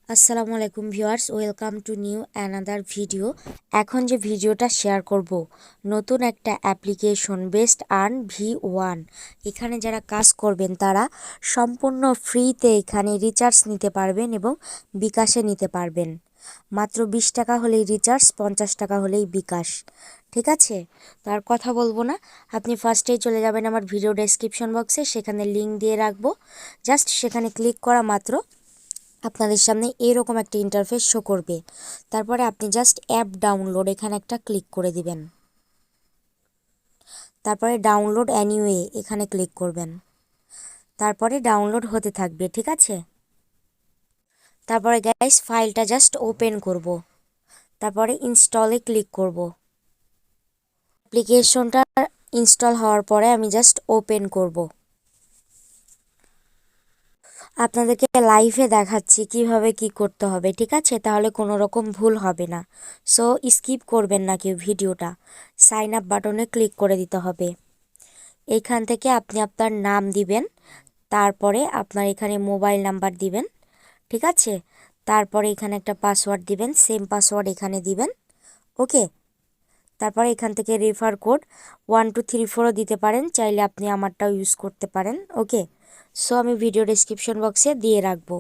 আসসালামু আলাইকুম viewers, welcome to new another video. এখন যে ভিডিওটা শেয়ার করব, নতুন একটা অ্যাপ্লিকেশন বেস্ট আর্ন V1। এখানে যারা কাজ করবেন তারা সম্পূর্ণ ফ্রিতে এখানে রিচার্জ নিতে পারবেন এবং বিকাশে নিতে পারবেন। মাত্র 20 টাকা হলেই রিচার্জ, 50 টাকা হলেই বিকাশ। ঠিক আছে, তার কথা বলবো না, আপনি ফার্স্টেই চলে যাবেন আমার ভিডিও ডেসক্রিপশন বক্সে, সেখানে লিঙ্ক দিয়ে রাখবো। জাস্ট সেখানে ক্লিক করা মাত্র আপনাদের সামনে এরকম একটা ইন্টারফেস শো করবে। তারপরে আপনি জাস্ট অ্যাপ ডাউনলোড এখানে একটা ক্লিক করে দিবেন। তারপরে ডাউনলোড অ্যানিওয়ে এখানে ক্লিক করবেন। তারপরে ডাউনলোড হতে থাকবে। ঠিক আছে, তারপরে গাইস ফাইলটা জাস্ট ওপেন করব। তারপরে ইনস্টলে ক্লিক করব। অ্যাপ্লিকেশনটা ইনস্টল হওয়ার পরে আমি জাস্ট ওপেন করব। আপনাদেরকে লাইভে দেখাচ্ছি কিভাবে কি করতে হবে। ঠিক আছে, তাহলে কোনো রকম ভুল হবে না। সো স্কিপ করবেন না কেউ ভিডিওটা। সাইন আপ বাটনে ক্লিক করে দিতে হবে। এইখান থেকে আপনি আপনার নাম দিবেন, তারপরে আপনার এখানে মোবাইল নাম্বার দিবেন। ঠিক আছে, তারপরে এখানে একটা পাসওয়ার্ড দিবেন, সেম পাসওয়ার্ড এখানে দিবেন। ওকে, তারপরে এখান থেকে রেফার কোড 1234ও দিতে পারেন, চাইলে আপনি আমারটাও ইউজ করতে পারেন। ওকে, সো আমি ভিডিও ডেসক্রিপশন বক্সে দিয়ে রাখবো,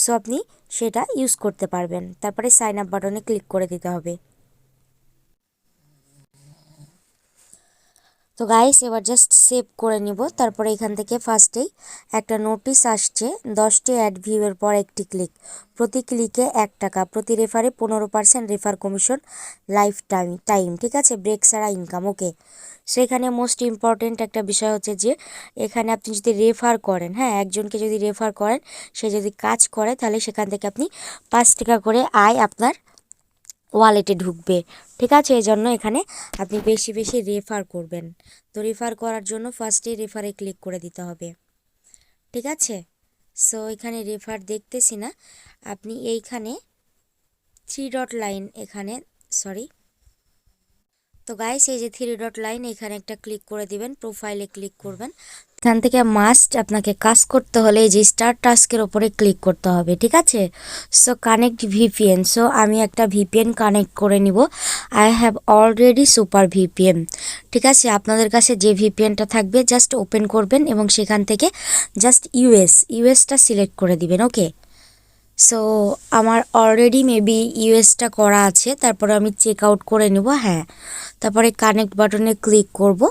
সো আপনি সেটা ইউজ করতে পারবেন। তারপরে সাইন আপ বাটনে ক্লিক করে দিতে হবে। তো গাইস এবার জাস্ট সেভ করে নিব। তারপরে এখান থেকে ফার্স্টেই একটা নোটিশ আসছে, 10টি অ্যাড ভিউয়ের পর একটি ক্লিক, প্রতি ক্লিকে 1 টাকা, প্রতি রেফারে 15% রেফার কমিশন, লাইফ টাইম। ঠিক আছে, ব্রেক ছাড়া ইনকাম। ওকে, সেখানে মোস্ট ইম্পর্টেন্ট একটা বিষয় হচ্ছে যে এখানে আপনি যদি রেফার করেন, হ্যাঁ, একজনকে যদি রেফার করেন, সে যদি কাজ করে, তাহলে সেখান থেকে আপনি 5 টাকা করে আয় আপনার ওয়ালেটে ঢুকবে। ঠিক আছে, এই জন্য এখানে আপনি বেশি বেশি রেফার করবেন। তো রেফার করার জন্য ফার্স্টে রেফারে ক্লিক করে দিতে হবে। ঠিক আছে, সো এখানে রেফার দেখতেছি না, আপনি এইখানে 3 ডট লাইন এখানে, সরি, তো গাইস এই যে 3 ডট লাইন এখানে একটা ক্লিক করে দিবেন, প্রোফাইলে ক্লিক করবেন। এখান থেকে মাস্ট আপনাকে কাজ করতে হলে এই যে স্টার্ট টাস্কের ওপরে ক্লিক করতে হবে। ঠিক আছে, সো কানেক্ট ভিপিএন, সো আমি একটা ভিপিএন কানেক্ট করে নিব। I have already super VPN. ঠিক আছে, আপনাদের কাছে যে ভিপিএনটা থাকবে জাস্ট ওপেন করবেন এবং সেখান থেকে জাস্ট ইউএসটা সিলেক্ট করে দিবেন। ওকে, সো আমার অলরেডি মেবি ইউএসটা করা আছে, তারপরে আমি চেক আউট করে নিব। হ্যাঁ, তারপরে কানেক্ট বাটনে ক্লিক করব।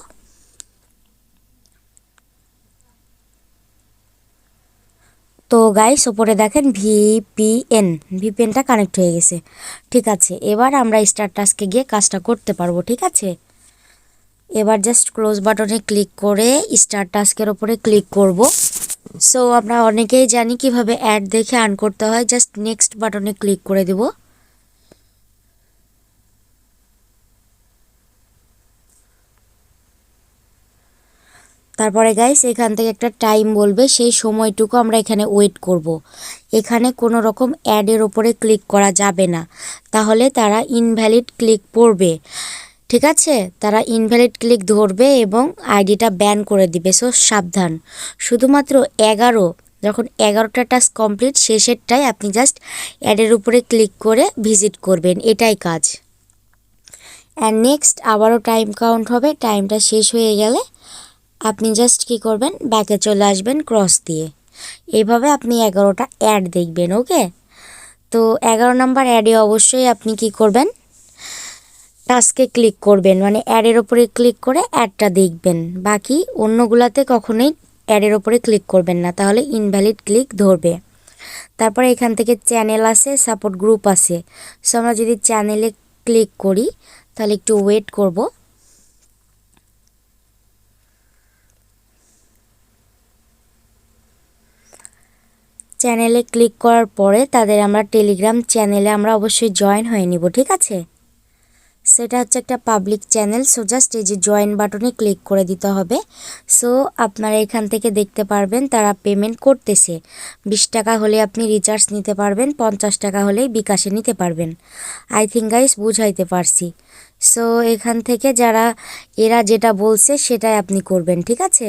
তো গাইস ওপরে দেখেন ভিপিএনটা কানেক্ট হয়ে গেছে। ঠিক আছে, এবার আমরা স্টার্ট টাস্কে গিয়ে কাজটা করতে পারবো। ঠিক আছে, এবার জাস্ট ক্লোজ বাটনে ক্লিক করে স্টার্ট টাস্কের ওপরে ক্লিক করব। সো আমরা অনেকেই জানি কিভাবে অ্যাড দেখে আর্ন করতে হয়, জাস্ট নেক্সট বাটনে ক্লিক করে দেব। তারপরে গাইস এখান থেকে একটা টাইম বলবে, সেই সময়টুকু আমরা এখানে ওয়েট করব। এখানে কোনো রকম অ্যাডের ওপরে ক্লিক করা যাবে না, তাহলে তারা ইনভ্যালিড ক্লিক পড়বে। ঠিক আছে, তারা ইনভ্যালিড ক্লিক ধরবে এবং আইডিটা ব্যান করে দিবে। সো সাবধান, শুধুমাত্র যখন 11টা টাস্ক কমপ্লিট, শেষেরটাই আপনি জাস্ট অ্যাডের উপরে ক্লিক করে ভিজিট করবেন, এটাই কাজ। অ্যান্ড নেক্সট আবারও টাইম কাউন্ট হবে, টাইমটা শেষ হয়ে গেলে আপনি জাস্ট কি করবেন, ব্যাকে চলে আসবেন ক্রস দিয়ে। এইভাবে আপনি 11টা অ্যাড দেখবেন। ওকে, তো 11 নাম্বার অ্যাডে অবশ্যই আপনি কি করবেন, টাস্কে ক্লিক করবেন, মানে অ্যাডের ওপরে ক্লিক করে অ্যাডটা দেখবেন। বাকি অন্যগুলাতে কখনোই অ্যাডের ওপরে ক্লিক করবেন না, তাহলে ইনভ্যালিড ক্লিক ধরবে। তারপরে এখান থেকে চ্যানেল আছে, সাপোর্ট গ্রুপ আছে। সো আমরা যদি চ্যানেলে ক্লিক করি তাহলে একটু ওয়েট করব। চ্যানেলে ক্লিক করার পরে তাদের আমরা টেলিগ্রাম চ্যানেলে আমরা অবশ্যই জয়েন হয়ে নিব। ঠিক আছে, সেটা হচ্ছে একটা পাবলিক চ্যানেল। সো জাস্ট এই যে জয়েন বাটনে ক্লিক করে দিতে হবে। সো আপনারা এখান থেকে দেখতে পারবেন তারা পেমেন্ট করতেছে। 20 টাকা হলে আপনি রিচার্জ নিতে পারবেন, 50 টাকা হলেই বিকাশে নিতে পারবেন। আই থিঙ্ক গাইস বুঝাইতে পারছি। সো এখান থেকে এরা যেটা বলছে সেটাই আপনি করবেন, ঠিক আছে।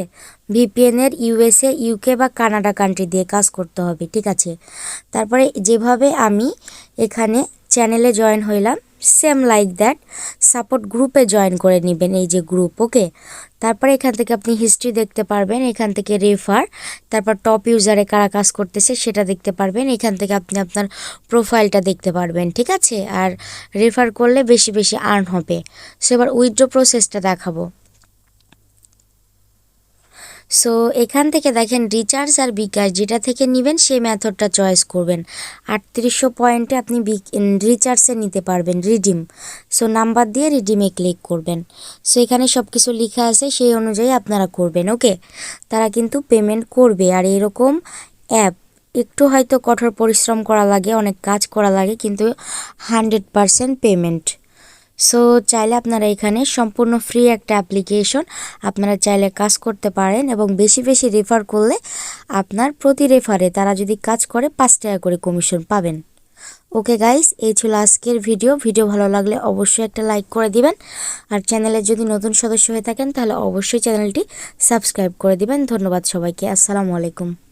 ভিপিএন এর ইউএসএ, ইউকে বা কানাডা কান্ট্রি দিয়ে কাজ করতে হবে, ঠিক আছে। তারপরে যেভাবে আমি এখানে চ্যানেলে জয়েন হইলাম, সেম লাইক দ্যাট সাপোর্ট গ্রুপে জয়েন করে নেবেন, এই যে গ্রুপ, ওকে। তারপরে এখান থেকে আপনি হিস্ট্রি দেখতে পারবেন, এখান থেকে রেফার, তারপর টপ ইউজারে কারা কাজ করতেছে সেটা দেখতে পারবেন, এখান থেকে আপনি আপনার প্রোফাইলটা দেখতে পারবেন, ঠিক আছে। আর রেফার করলে বেশি বেশি আর্ন হবে। সো এবার উইথড্র প্রসেসটা দেখাবো। সো এখান থেকে দেখেন রিচার্জ আর বিকাশ যেটা থেকে নেবেন সেই মেথডটা চয়েস করবেন। 3800 পয়েন্টে আপনি রিচার্জে নিতে পারবেন রিডিম। সো নাম্বার দিয়ে রিডিমে ক্লিক করবেন। সো এখানে সব কিছু লেখা আছে, সেই অনুযায়ী আপনারা করবেন, ওকে। তারা কিন্তু পেমেন্ট করবে। আর এরকম অ্যাপ একটু হয়তো কঠোর পরিশ্রম করা লাগে, অনেক কাজ করা লাগে, কিন্তু 100% পেমেন্ট। সো চাইলে আপনারা এখানে সম্পূর্ণ ফ্রি একটা অ্যাপ্লিকেশন, আপনারা চাইলে কাজ করতে পারেন এবং বেশি বেশি রেফার করলে আপনার প্রতি রেফারে তারা যদি কাজ করে 5 টাকা করে কমিশন পাবেন। ওকে গাইস, এই ছিল আজকের ভিডিও ভালো লাগলে অবশ্যই একটা লাইক করে দিবেন। আর চ্যানেলের যদি নতুন সদস্য হয়ে থাকেন তাহলে অবশ্যই চ্যানেলটি সাবস্ক্রাইব করে দিবেন। ধন্যবাদ সবাইকে, আসসালামু আলাইকুম।